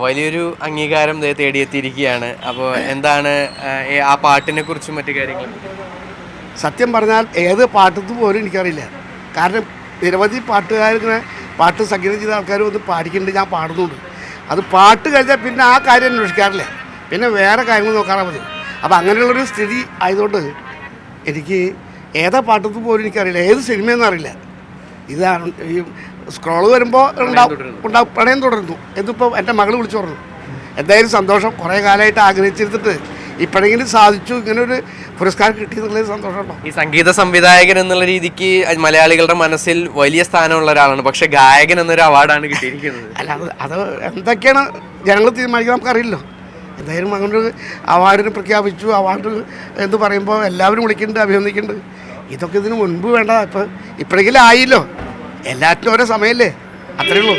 വലിയൊരു അംഗീകാരം തേടിയെത്തിയിരിക്കുകയാണ്. അപ്പോൾ എന്താണ് ആ പാട്ടിനെ കുറിച്ചും മറ്റു കാര്യങ്ങളും? സത്യം പറഞ്ഞാൽ ഏത് പാട്ടത്ത് പോലും എനിക്കറിയില്ല. കാരണം നിരവധി പാട്ടുകാരിങ്ങനെ പാട്ട് സംഗീതം ചെയ്ത ആൾക്കാർ വന്ന് പാടിക്കുന്നുണ്ട്, ഞാൻ പാടുന്നുണ്ട്. അത് പാട്ട് കഴിഞ്ഞാൽ പിന്നെ ആ കാര്യം അന്വേഷിക്കാറില്ല, പിന്നെ വേറെ കാര്യങ്ങൾ നോക്കാറാ മതി. അപ്പോൾ അങ്ങനെയുള്ളൊരു സ്ഥിതി ആയതുകൊണ്ട് എനിക്ക് ഏതാ പാട്ടത്ത് പോലും എനിക്കറിയില്ല, ഏത് സിനിമയെന്നും അറിയില്ല. ഇതാണ് ഈ സ്ക്രോള് വരുമ്പോൾ ഉണ്ടാവും പ്രണയം തുടരുന്നു എന്നിപ്പോൾ എൻ്റെ മകൾ വിളിച്ചു പറഞ്ഞു. എന്തായാലും സന്തോഷം, കുറേ കാലമായിട്ട് ആഗ്രഹിച്ചിരുന്നിട്ട് ഇപ്പോഴെങ്കിലും സാധിച്ചു, ഇങ്ങനെ ഒരു പുരസ്കാരം കിട്ടിയെന്നുള്ളത് സന്തോഷമുണ്ടോ. ഈ സംഗീത സംവിധായകൻ എന്നുള്ള രീതിക്ക് മലയാളികളുടെ മനസ്സിൽ വലിയ സ്ഥാനമുള്ള ഒരാളാണ്, പക്ഷെ ഗായകൻ എന്നൊരു അവാർഡാണ് കിട്ടിയിരിക്കുന്നത്. അല്ല അത് എന്തൊക്കെയാണ് ജനങ്ങൾ തീരുമാനിക്കുന്നത് നമുക്കറിയില്ലോ. എന്തായാലും അങ്ങനെ ഒരു അവാർഡിന് പ്രഖ്യാപിച്ചു. അവാർഡ് എന്ന് പറയുമ്പോൾ എല്ലാവരും വിളിക്കുന്നുണ്ട്, അഭിനന്ദിക്കുന്നുണ്ട്. ഇതൊക്കെ ഇതിന് മുൻപ് വേണ്ട, ഇപ്പോഴെങ്കിലും ആയില്ലോ. എല്ലാറ്റിനും ഓരോ സമയമല്ലേ, അത്രയേ ഉള്ളൂ.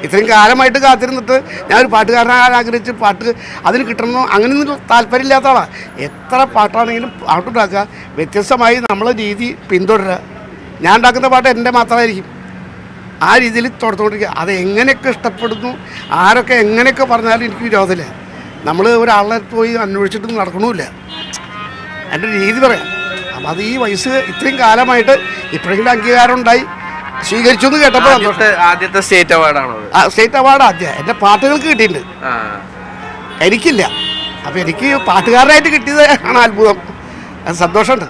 ഇത്രയും കാലമായിട്ട് കാത്തിരുന്നിട്ട് ഞാനൊരു പാട്ടുകാരനാകാൻ ആഗ്രഹിച്ച് പാട്ട് അതിന് കിട്ടണമെന്നോ അങ്ങനെയൊന്നും താല്പര്യമില്ലാത്ത ആളാണ്. എത്ര പാട്ടാണെങ്കിലും പാട്ടുണ്ടാക്കുക, വ്യത്യസ്തമായി നമ്മളെ രീതി പിന്തുടരുക. ഞാൻ ഉണ്ടാക്കുന്ന പാട്ട് എൻ്റെ മാത്രമായിരിക്കും, ആ രീതിയിൽ തുടർന്നുകൊണ്ടിരിക്കുക. അത് എങ്ങനെയൊക്കെ ഇഷ്ടപ്പെടുന്നു, ആരൊക്കെ എങ്ങനെയൊക്കെ പറഞ്ഞാലും എനിക്ക് വിരോധമില്ല. നമ്മൾ ഒരാളെ പോയി അന്വേഷിച്ചിട്ട് നടക്കണമില്ല, എൻ്റെ രീതി പറയാം. അപ്പം അത് ഈ വയസ്സ് ഇത്രയും കാലമായിട്ട് ഇപ്പോഴെങ്കിലും അംഗീകാരം ഉണ്ടായി സ്വീകരിച്ചു എന്ന് കേട്ടപ്പോൾ ആദ്യത്തെ സ്റ്റേറ്റ് അവാർഡാണോ? സ്റ്റേറ്റ് അവാർഡ് ആദ്യം എൻ്റെ പാട്ടുകൾക്ക് കിട്ടിയിട്ടുണ്ട്, എനിക്കില്ല. അപ്പം എനിക്ക് പാട്ടുകാരനായിട്ട് കിട്ടിയത് ആണ് അത്ഭുതം, അത് സന്തോഷമുണ്ട്.